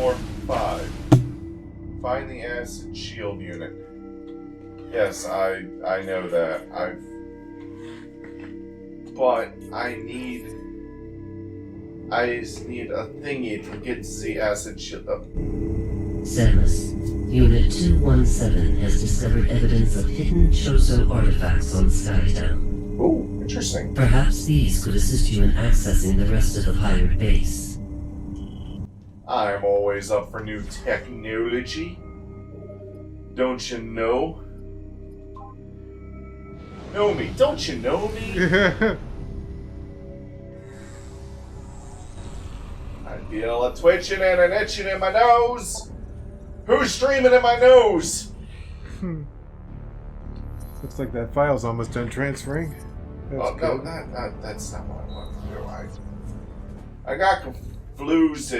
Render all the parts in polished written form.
North 5. Find the acid shield unit. Yes, I know that. But I just need a thingy to get the acid shield up. Samus, Unit 217 has discovered evidence of hidden Chozo artifacts on Skytown. Ooh, interesting. Perhaps these could assist you in accessing the rest of the pirate base. I'm always up for new technology. Don't you know? Know me, don't you know me? I feel a twitching and an itching in my nose. Who's streaming in my nose? Looks like that file's almost done transferring. That's no, that's not what I want to do. I got confused.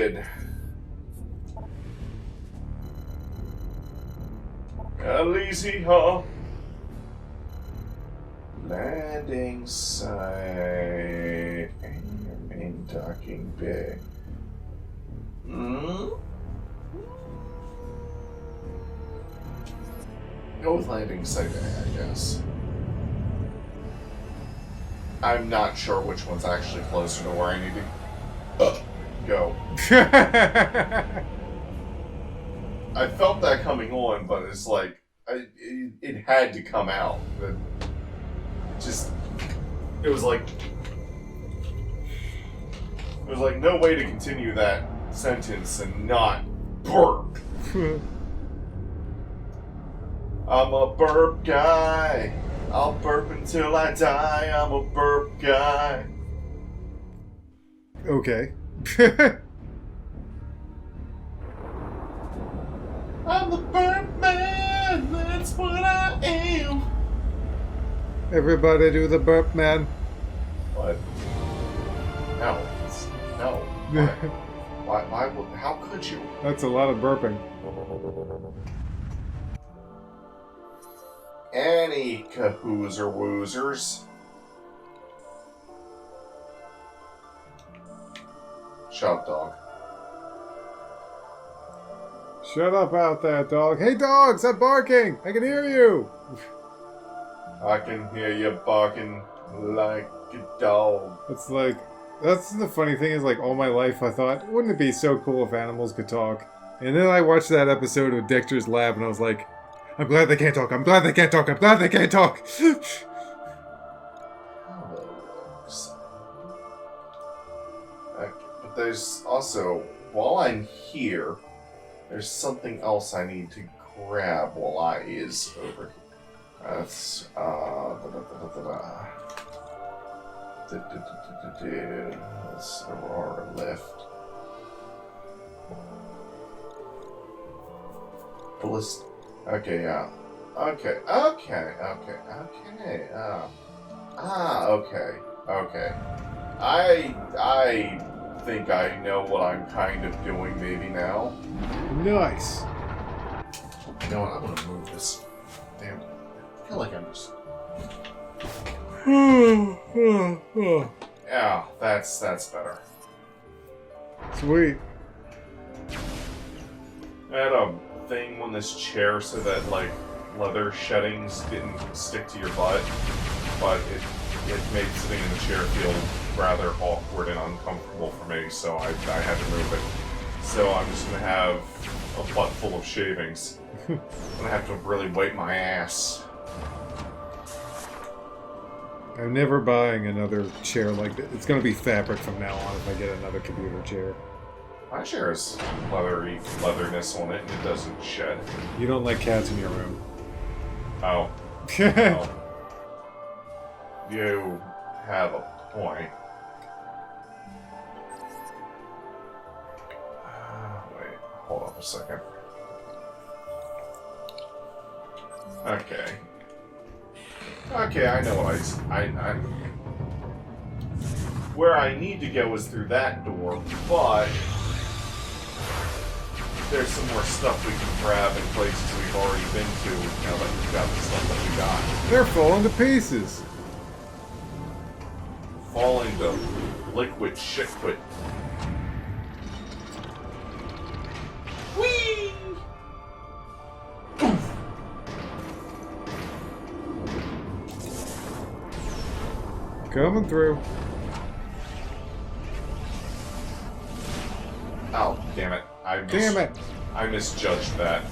Elysi, huh? Landing site and main docking bay. Go with landing site A, I guess. I'm not sure which one's actually closer to where I need to go. I felt that coming on, but it's like it had to come out. It was like no way to continue that sentence and not burp. I'm a burp guy. I'll burp until I die. I'm a burp guy. Okay. I'm the burp man. That's what I am. Everybody do the burp, man. What? No. No. Why? How could you? That's a lot of burping. Any cahoos or woozers. Shut up, dog. Shut up out there, dog. Hey, dog, stop barking. I can hear you. I can hear you barking like a dog. It's like, that's the funny thing is, like, all my life I thought, wouldn't it be so cool if animals could talk? And then I watched that episode of Dexter's Lab and I was like, I'm glad they can't talk. I'm glad they can't talk. I'm glad they can't talk. But there's also, while I'm here, there's something else I need to grab while I is over here. That's, That's our left. Ballist. Okay, yeah. Okay. Okay. I think I know what I'm kind of doing maybe now. Nice. You know what? I'm gonna move this. Damn. I feel like I'm just. Yeah, that's better. Sweet. I had a thing on this chair so that like leather sheddings didn't stick to your butt, but it made sitting in the chair feel rather awkward and uncomfortable for me, so I had to move it. So I'm just gonna have a butt full of shavings. I'm gonna have to really wipe my ass. I'm never buying another chair like that. It's going to be fabric from now on if I get another computer chair. My chair has leatherness on it and it doesn't shed. You don't like cats in your room. Oh. Oh. You have a point. Wait, hold on a second. Okay. Okay, I know what I where I need to go is through that door, but there's some more stuff we can grab in places we've already been to now that we've got the stuff that we got. They're falling to pieces. Fall into liquid shitquid. Coming through. Oh, damn it. Damn it. I misjudged that.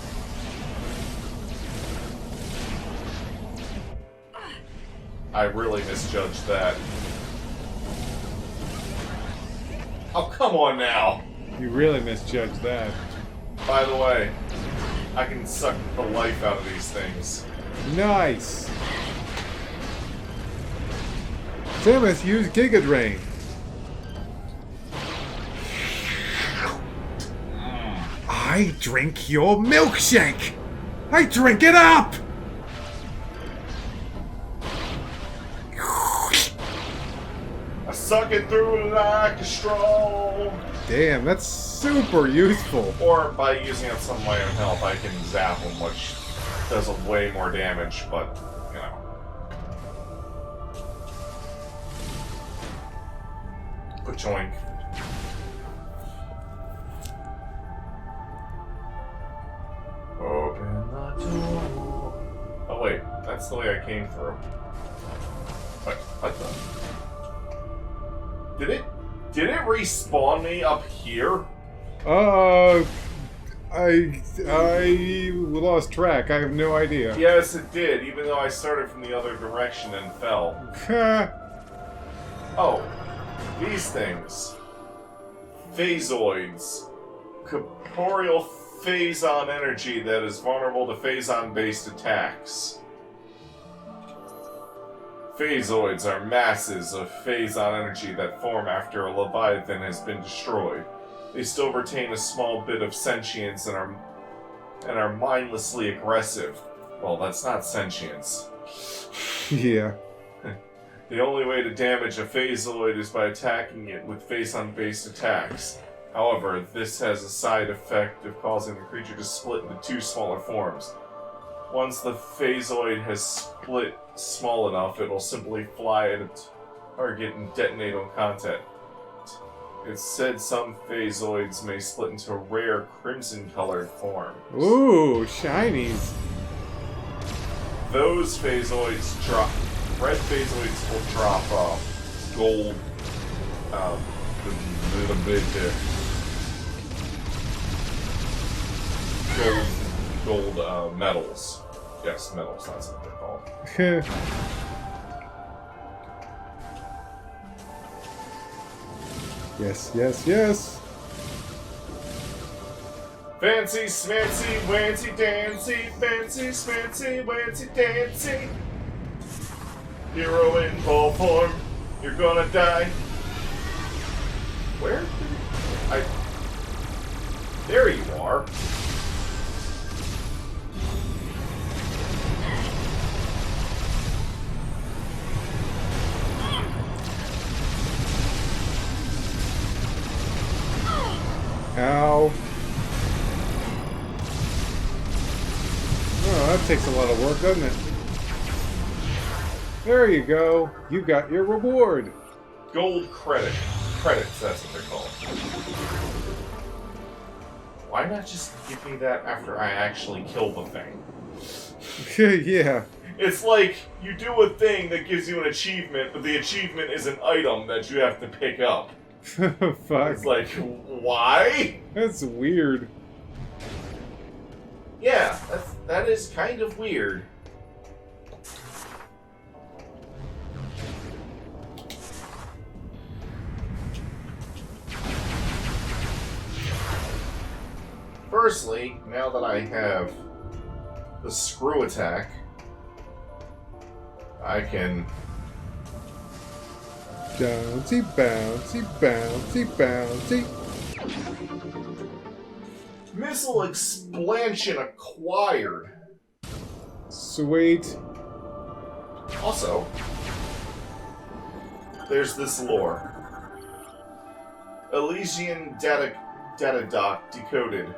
I really misjudged that. Oh, come on now! You really misjudged that. By the way, I can suck the life out of these things. Nice. Samus, use Giga Drain. I drink your milkshake. I drink it up. I suck it through like a straw. Damn, that's super useful. Or by using up some of my own health, I can zap them, which does way more damage, but, you know. Ka-choink. Open the door. Oh wait, that's the way I came through. What the? Did it respawn me up here? I lost track. I have no idea. Yes, it did, even though I started from the other direction and fell. Oh, these things. Phasoids. Corporeal phazon energy that is vulnerable to phazon-based attacks. Phasoids are masses of phazon energy that form after a Leviathan has been destroyed. They still retain a small bit of sentience and are mindlessly aggressive. Well, that's not sentience. Yeah. The only way to damage a phasoid is by attacking it with phazon-based attacks. However, this has a side effect of causing the creature to split into two smaller forms. Once the phasoid has split small enough, it'll simply fly at a target and detonate on contact. It's said some phasoids may split into rare crimson-colored forms. Ooh, shinies. Those phasoids drop. Red phasoids will drop gold. The big gold metals. Yes, metals. That's what they're called. Yes, yes, yes. Fancy, smancy, wancy, dancy, fancy, smancy, wancy, dancy. Hero in full form, you're gonna die. Where? There you are. Ow. Oh, that takes a lot of work, doesn't it? There you go. You got your reward. Gold credit. Credits, that's what they're called. Why not just give me that after I actually kill the thing? Yeah. It's like, you do a thing that gives you an achievement, but the achievement is an item that you have to pick up. Fuck. It's like, why? That's weird. Yeah, that is kind of weird. Firstly, now that I have the screw attack, I can... Bouncy, bouncy, bouncy, bouncy. Missile expansion acquired. Sweet. Also, there's this lore. Elysian data doc decoded.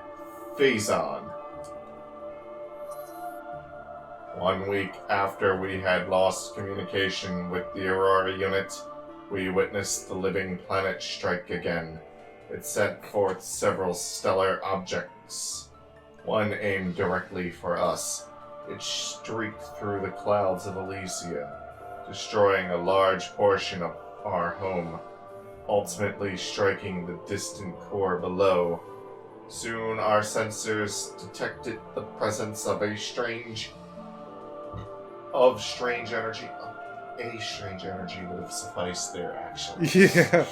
Phazon. 1 week after we had lost communication with the Aurora unit, we witnessed the living planet strike again. It sent forth several stellar objects. One aimed directly for us. It streaked through the clouds of Elysia. destroying a large portion of our home, ultimately striking the distant core below. Soon our sensors detected the presence of strange energy. A strange energy would have sufficed there, actually. Yeah.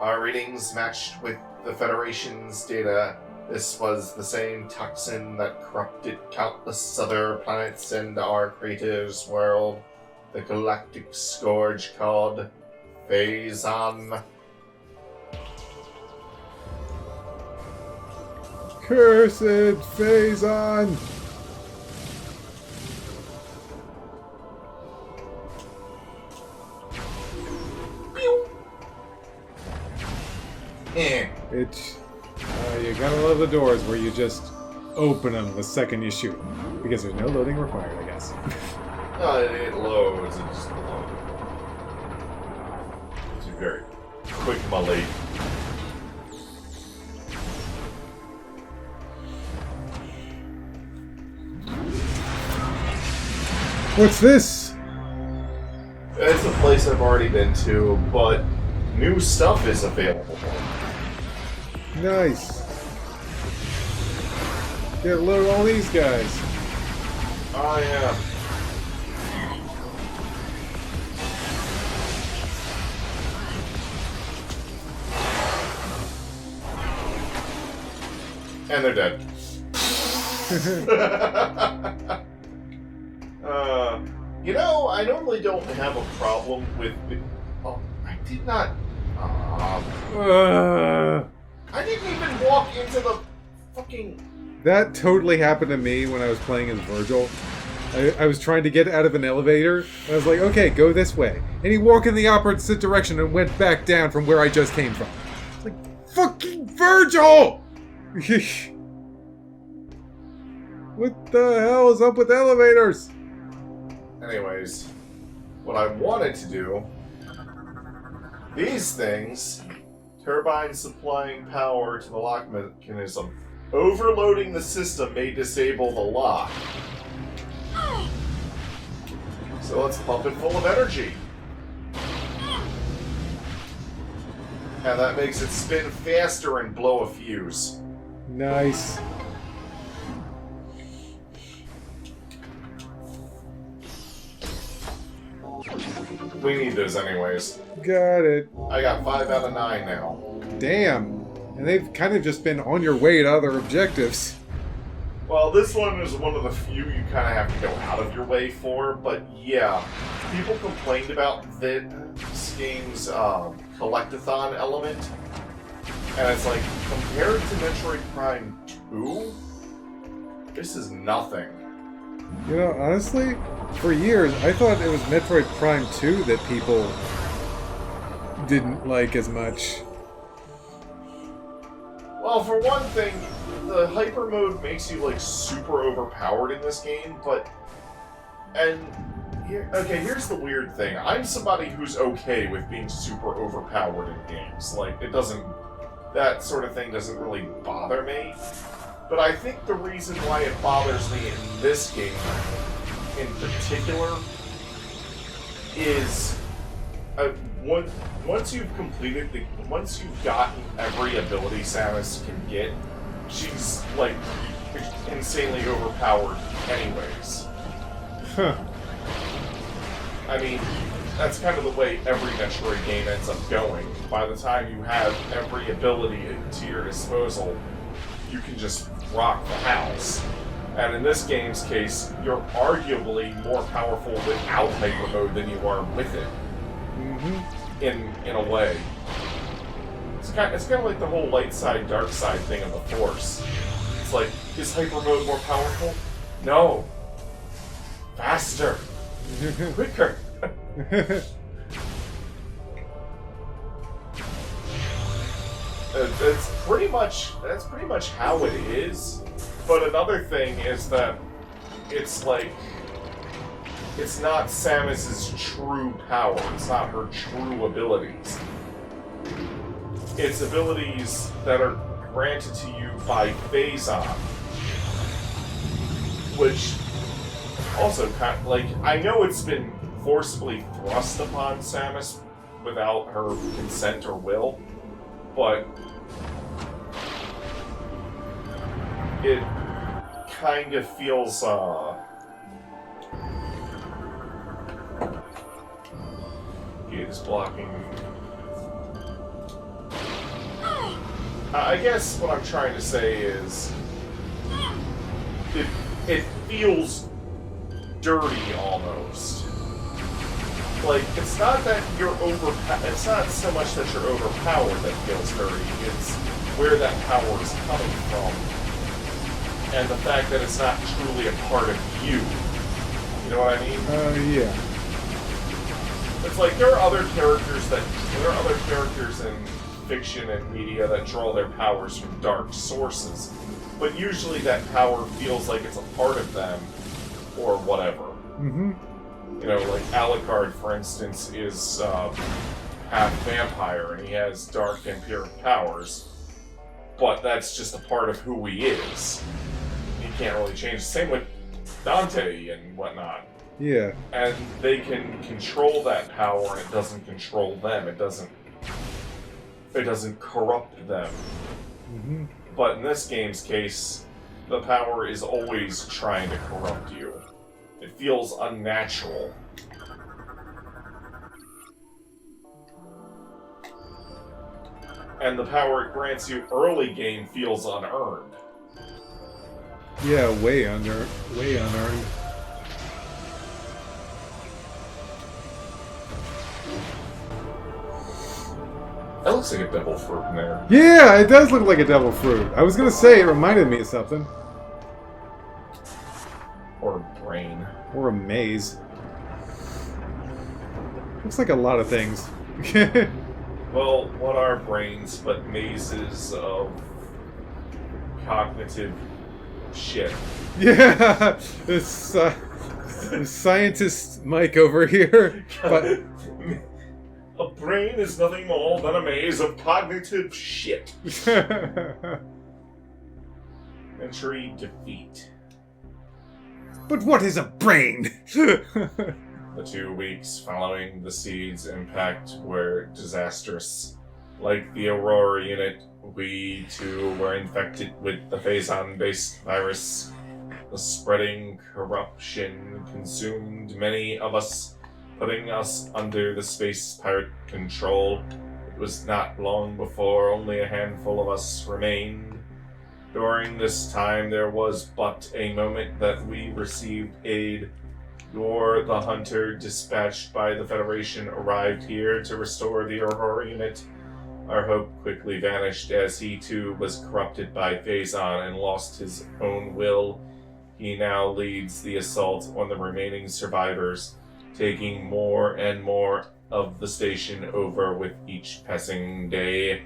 Our readings matched with the Federation's data. This was the same toxin that corrupted countless other planets in our creative's world. The galactic scourge called Phazon. Cursed Phazon! It's you gotta love the doors where you just open them the second you shoot, because there's no loading required, I guess. It loads. It just loads. It's very quick, my lady. What's this? It's a place I've already been to, but new stuff is available. Nice. Get load all these guys. Oh yeah. And they're dead. You know, I normally don't have a problem with... Oh, I did not... I didn't even walk into the fucking... That totally happened to me when I was playing as Virgil. I was trying to get out of an elevator. And I was like, okay, go this way. And he walked in the opposite direction and went back down from where I just came from. It's like, fucking Virgil! What the hell is up with elevators? Anyways, what I wanted to do... These things... Turbines supplying power to the lock mechanism. Overloading the system may disable the lock. So let's pump it full of energy. And that makes it spin faster and blow a fuse. Nice. We need those anyways. Got it. I got 5 out of 9 now. Damn. And they've kind of just been on your way to other objectives. Well, this one is one of the few you kind of have to go out of your way for, but yeah. People complained about this game's collectathon element, and it's like, compared to Metroid Prime 2, this is nothing. You know, honestly, for years, I thought it was Metroid Prime 2 that people didn't like as much. Well, for one thing, the hyper mode makes you, like, super overpowered in this game, but... And... here's the weird thing. I'm somebody who's okay with being super overpowered in games. Like, it doesn't... That sort of thing doesn't really bother me. But I think the reason why it bothers me in this game, in particular, is... once you've completed once you've gotten every ability Samus can get, she's, like, insanely overpowered anyways. Huh. I mean, that's kind of the way every Metroid game ends up going. By the time you have every ability to your disposal, you can just rock the house. And in this game's case, you're arguably more powerful without hyper mode than you are with it. Mm-hmm. In a way. It's kind of like the whole light side, dark side thing of the Force. It's like, is hyper mode more powerful? No. Faster. Quicker. That's pretty much how it is. But another thing is that it's like, it's not Samus's true power. It's not her true abilities. It's abilities that are granted to you by Phazon, which also kind of, like, I know it's been forcibly thrust upon Samus without her consent or will, but it kind of feels, he is blocking. I guess what I'm trying to say is, it feels dirty almost. Like, it's not that you're it's not so much that you're overpowered that feels dirty, it's where that power is coming from. And the fact that it's not truly a part of you. You know what I mean? Yeah. It's like there are other characters in fiction and media that draw their powers from dark sources, but usually that power feels like it's a part of them, or whatever. Mm-hmm. You know, like Alucard, for instance, is half vampire, and he has dark vampiric powers, but that's just a part of who he is. He can't really change. Same with Dante and whatnot. Yeah. And they can control that power, and it doesn't control them. It doesn't corrupt them. Mm-hmm. But in this game's case, the power is always trying to corrupt you. It feels unnatural. And the power it grants you early game feels unearned. Yeah, way unearned. That looks like a devil fruit in there. Yeah, it does look like a devil fruit. I was gonna say it reminded me of something. Or a brain. Or a maze. Looks like a lot of things. Well, what are brains but mazes of cognitive shit? Yeah, this scientist Mike over here. But a brain is nothing more than a maze of cognitive shit. Entry defeat. But what is a brain? The 2 weeks following the seed's impact were disastrous. Like the Aurora unit, we too were infected with the Phazon-based virus. The spreading corruption consumed many of us, putting us under the space pirate control. It was not long before only a handful of us remained. During this time, there was but a moment that we received aid. You're the hunter dispatched by the Federation arrived here to restore the Aurora unit. Our hope quickly vanished as he too was corrupted by Phazon and lost his own will. He now leads the assault on the remaining survivors, taking more and more of the station over with each passing day.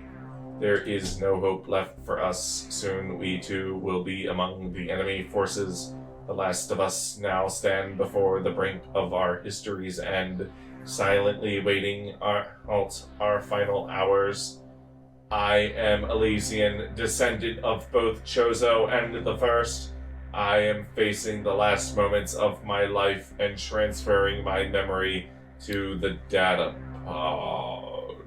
There is no hope left for us. Soon we too will be among the enemy forces. The last of us now stand before the brink of our history's end, silently waiting our final hours. I am Elysian, descendant of both Chozo and the First. I am facing the last moments of my life and transferring my memory to the data pod.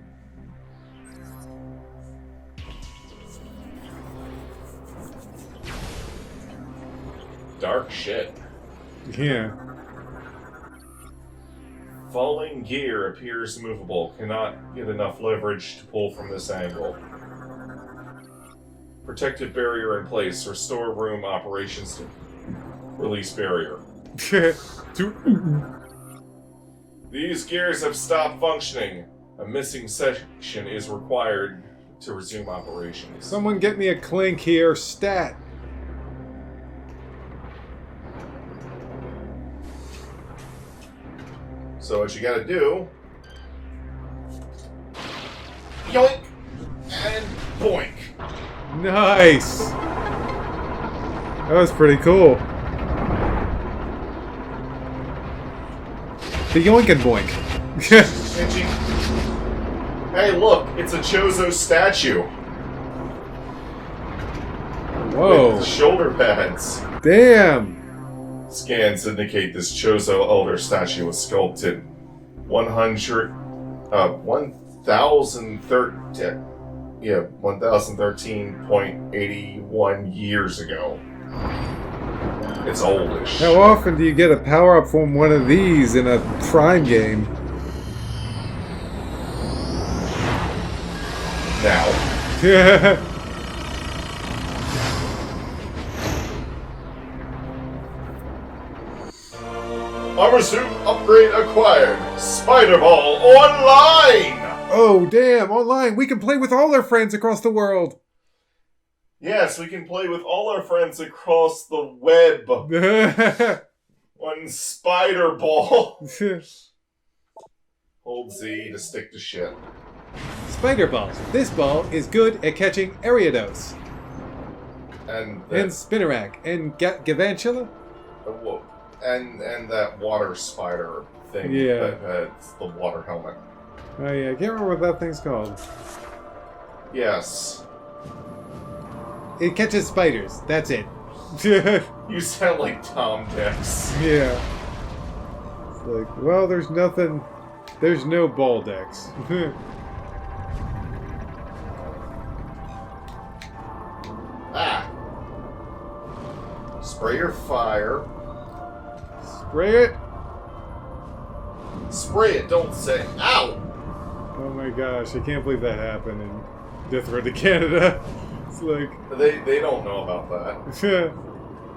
Dark shit. Yeah. Falling gear appears movable. Cannot get enough leverage to pull from this angle. Protective barrier in place. Restore room operations to release barrier. These gears have stopped functioning. A missing section is required to resume operations. Someone get me a clink here, stat. So what you gotta do... yoink! And boink! Nice! That was pretty cool. The yoink and boink. And hey, look! It's a Chozo statue! Whoa. With shoulder pads. Damn! Scans indicate this Chozo elder statue was sculpted 1013.81 years ago. It's oldish. How often do you get a power-up from one of these in a Prime game? Now. Armor suit upgrade acquired. Spider Ball online! Oh, damn, online. We can play with all our friends across the world. Yes, we can play with all our friends across the web. On Spider Ball. Hold Z to stick to shit. Spider Balls. This ball is good at catching Ariados. And Spinnerack. And Gavantula? Whoa. And that water spider thing. Yeah. That's the water helmet. Oh yeah, I can't remember what that thing's called. Yes. It catches spiders. That's it. You sound like Tom Dix. Yeah. It's like, well, there's nothing. There's no ball decks. Ah. Spray your fire. Spray it. Spray it, don't say. Ow! Oh my gosh, I can't believe that happened in Death Road to Canada. It's like they don't know about that.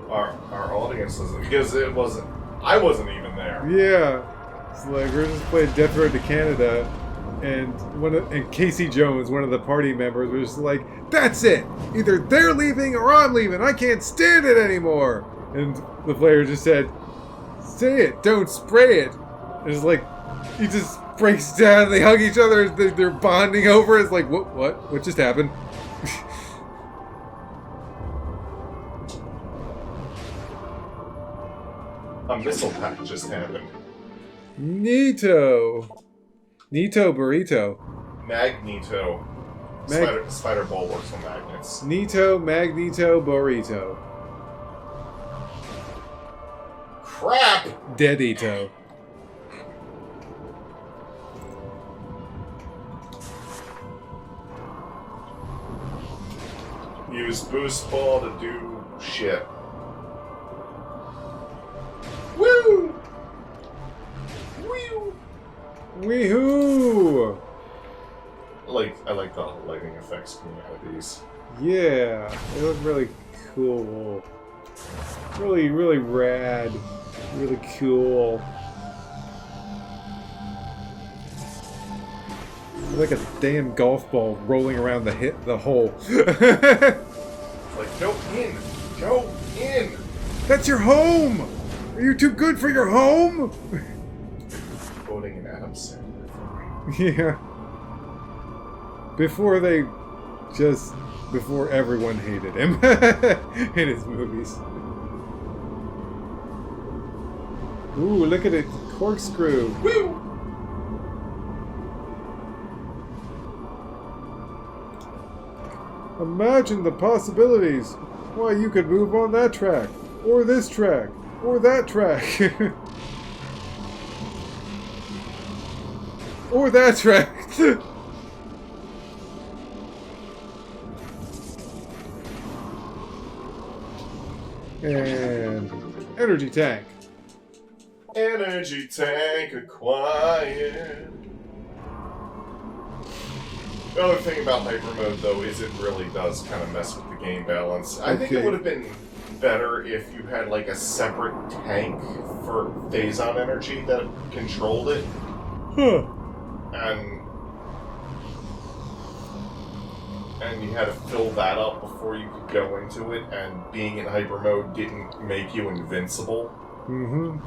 Our audience doesn't, because it wasn't. I wasn't even there. Yeah, it's like we're just playing Death Road to Canada, and Casey Jones, one of the party members, was just like, "That's it. Either they're leaving or I'm leaving. I can't stand it anymore." And the player just said, "Say it. Don't spray it." And it's like he just breaks down. They hug each other. They're bonding over. It's like, what just happened? A missile pack just happened. Neato burrito. Magneto. Spider Ball works on magnets. Magneto burrito. Crap! Deadito. Use Boost Ball to do shit. Woo! Woo! Weehoo! I like the lighting effects coming out of these. Yeah, they look really cool. Really, really rad. Really cool. Like a damn golf ball rolling around the hole. Like, go in! Go in! That's your home! Are you too good for your home? Quoting an Adam Sandler. Yeah. Before everyone hated him in his movies. Ooh, look at it. Corkscrew. Woo! Imagine the possibilities. Why, you could move on that track, or this track, or that track. Or that track. And energy tank. Energy tank acquired. The other thing about hyper mode, though, is it really does kind of mess with the game balance. I think it would have been better if you had like a separate tank for Phazon energy that controlled it. Huh. And you had to fill that up before you could go into it, and being in hyper mode didn't make you invincible. Mm-hmm.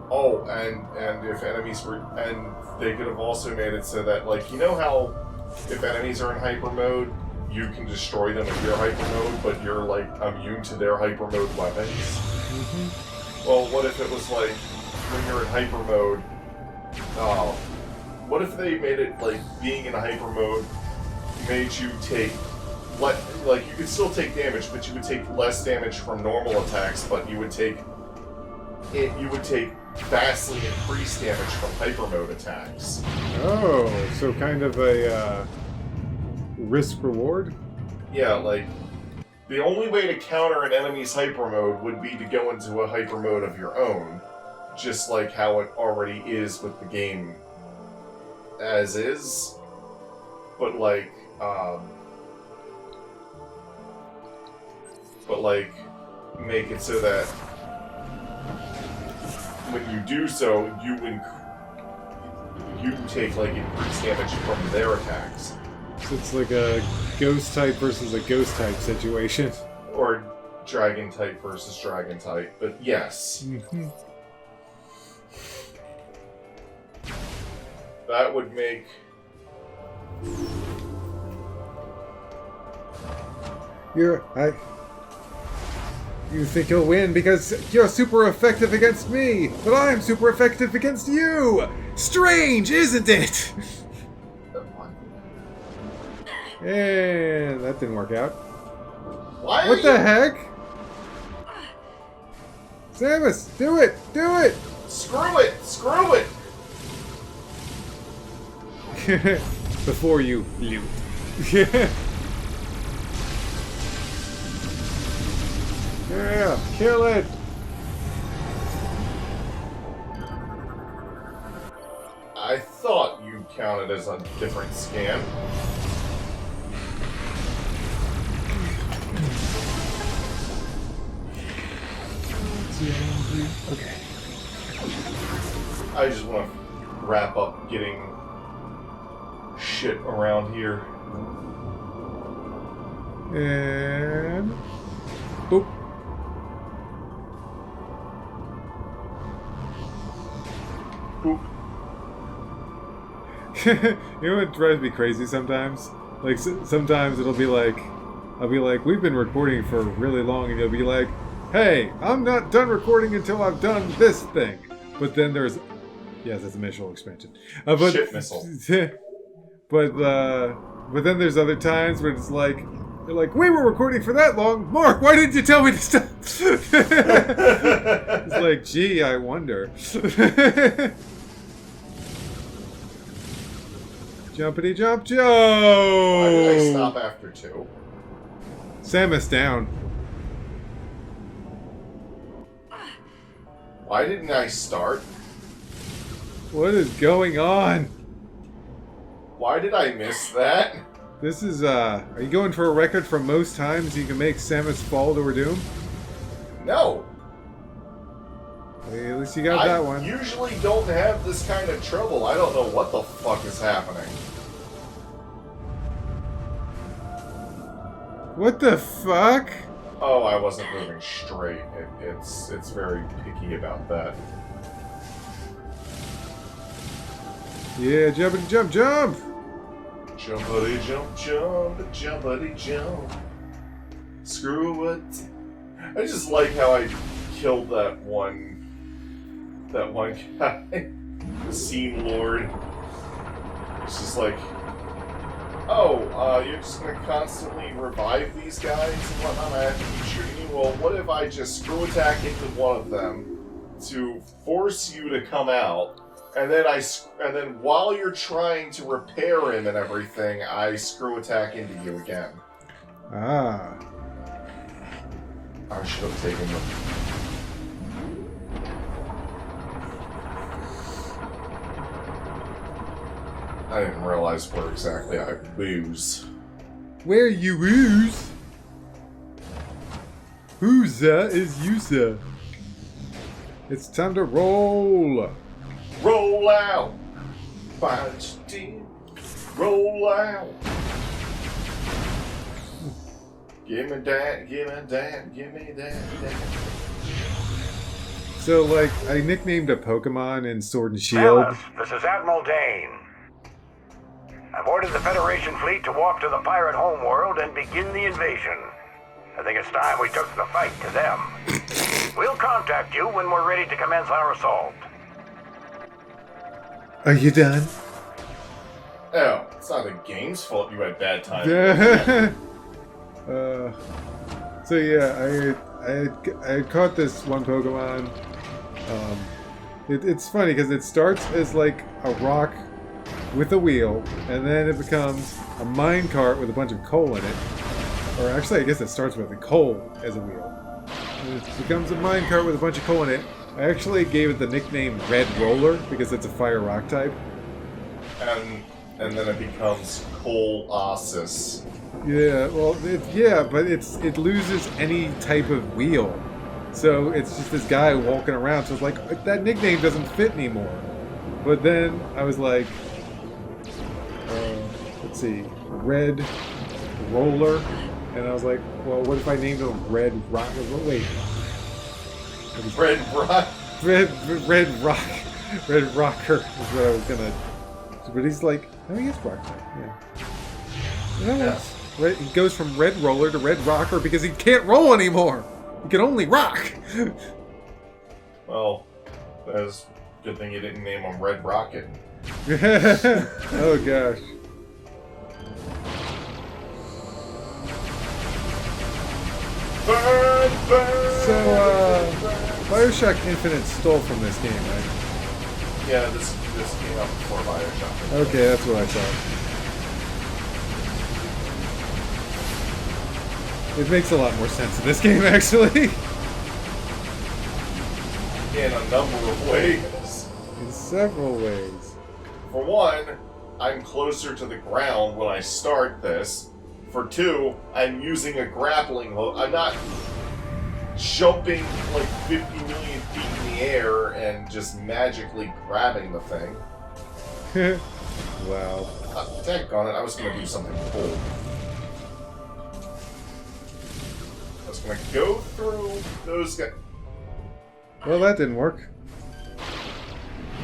Oh, and if enemies were, and they could have also made it so that, like, you know how if enemies are in hyper mode, you can destroy them in your hyper mode, but you're like immune to their hyper mode weapons. Mm-hmm. Well, what if it was like when you're in hyper mode? What if they made it like being in hyper mode made you take like you could still take damage, but you would take less damage from normal attacks, but you would take vastly increased damage from hyper mode attacks. Oh, so kind of a risk reward? Yeah, like the only way to counter an enemy's hyper mode would be to go into a hyper mode of your own, just like how it already is with the game as is. But like make it so that when you do so, you take like increased damage from their attacks. So it's like a ghost type versus a ghost type situation. Or dragon type versus dragon type, but yes. Mm-hmm. That would make... You think you'll win because you're super effective against me, but I'm super effective against you! Strange, isn't it? And that didn't work out. What the heck? Samus, do it! Do it! Screw it! Screw it! Before you loot. Yeah, kill it! I thought you counted as a different scan. Okay. I just want to wrap up getting shit around here. And... boop. Boop. You know what drives me crazy sometimes? Like, sometimes it'll be like... I'll be like, we've been recording for really long, and you'll be like, hey, I'm not done recording until I've done this thing. But then there's... Yes, that's a missile expansion. But, Shit missile. but then there's other times where it's like... They're like, we were recording for that long. Mark, why didn't you tell me to stop? It's like, gee, I wonder. Jumpity jump, Joe! Why did I stop after 2? Samus down. Why didn't I start? What is going on? Why did I miss that? This is, are you going for a record for most times you can make Samus fall to her doom? No. Hey, at least you got that one. I usually don't have this kind of trouble. I don't know what the fuck is happening. What the fuck? Oh, I wasn't moving straight. It's very picky about that. Yeah, jumpity jump, jump! Jumpity jump, jump, jumpity jump. Screw it. I just like how I killed that one guy. The Scene Lord. It's just like, oh, you're just gonna constantly revive these guys and whatnot. I have to keep shooting you. Well, what if I just screw attack into one of them to force you to come out? And then while you're trying to repair him and everything, I screw attack into you again. Ah. I should have taken them. I didn't realize where exactly I lose. Where you lose? Whoza is Yusa. It's time to roll. Roll out! Punch team. Roll out! Give me that, give me that, give me that. So, like, I nicknamed a Pokemon in Sword and Shield. Alice, this is Admiral Dane. I've ordered the Federation fleet to walk to the pirate homeworld and begin the invasion. I think it's time we took the fight to them. We'll contact you when we're ready to commence our assault. Are you done? Oh, it's not the game's fault you had bad time. So yeah, I had caught this one Pokemon. It's funny because it starts as like a rock with a wheel, and then it becomes a mine cart with a bunch of coal in it. Or actually, I guess it starts with a coal as a wheel. And it becomes a mine cart with a bunch of coal in it. I actually gave it the nickname Red Roller because it's a fire rock type. And then it becomes Colossus. Yeah, well, but it loses any type of wheel. So it's just this guy walking around. So it's like, that nickname doesn't fit anymore. But then I was like, let's see, Red Roller. And I was like, well, what if I named him Red Rock? Wait. Red Rock? Red Rock. Red Rocker is what I was gonna. But he's like, no, he is Rock type, yeah. He goes from Red Roller to Red Rocker because he can't roll anymore. He can only rock. Well, that's a good thing you didn't name him Red Rocket. Oh gosh. Burn, burn, So, Bioshock Infinite stole from this game, right? Yeah, this came out before Bioshock. Okay, that's what I thought. It makes a lot more sense in this game, actually. In a number of ways. In several ways. For one, I'm closer to the ground when I start this. For two, I'm using a grappling hook. I'm not jumping like 50 million feet in the air and just magically grabbing the thing. Wow. Daggone it, I was going to do something cool. I was going to go through those guys. Well, that didn't work.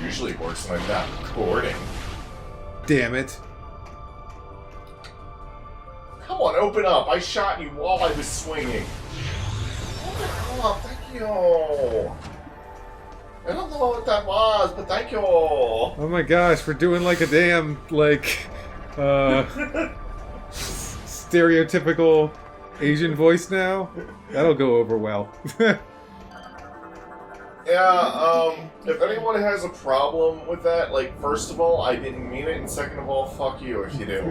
Usually works when I'm not recording. Damn it. Come on, open up. I shot you while I was swinging. Open up, thank you. I don't know what that was, but thank you. Oh my gosh, we're doing like a damn, like, stereotypical Asian voice now? That'll go over well. Yeah, if anyone has a problem with that, like, first of all, I didn't mean it, and second of all, fuck you if you do.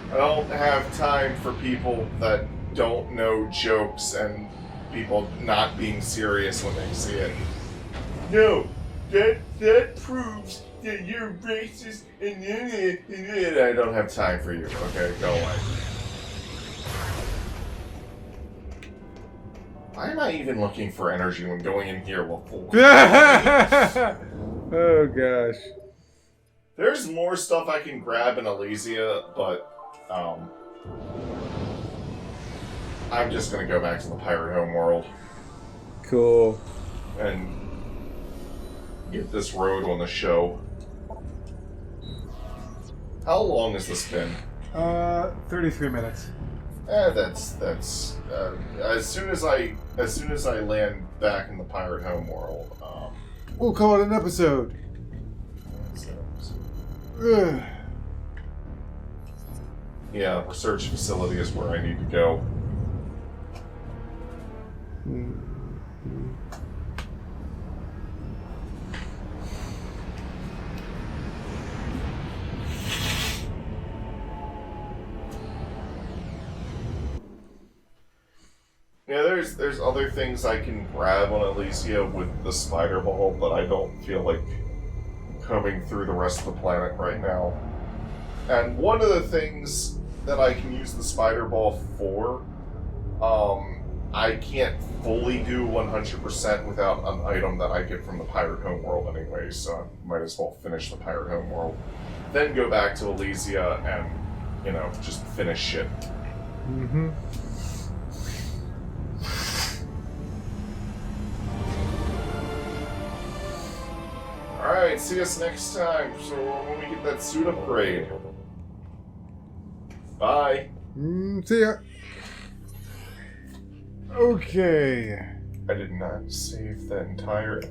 I don't have time for people that don't know jokes and people not being serious when they see it. No, that proves that you're racist and I don't have time for you. Okay, go away. Why am I even looking for energy when going in here with full? Oh gosh. There's more stuff I can grab in Elysia, but I'm just gonna go back to the Pirate Home World Cool. and get this road on the show. How long has this been? 33 minutes. That's as soon as I land back in the Pirate Home World. We'll call it an episode. Ugh. Yeah, research facility is where I need to go. Yeah, there's other things I can grab on Elysia with the spider ball, but I don't feel like combing through the rest of the planet right now. And one of the things that I can use the spider ball for, I can't fully do 100% without an item that I get from the Pirate Home World anyway, so I might as well finish the Pirate Home World. Then go back to Elysia and, just finish shit. Mm-hmm. Alright, see us next time, so when we get that suit upgrade. Bye. See ya. Okay. I did not save the entire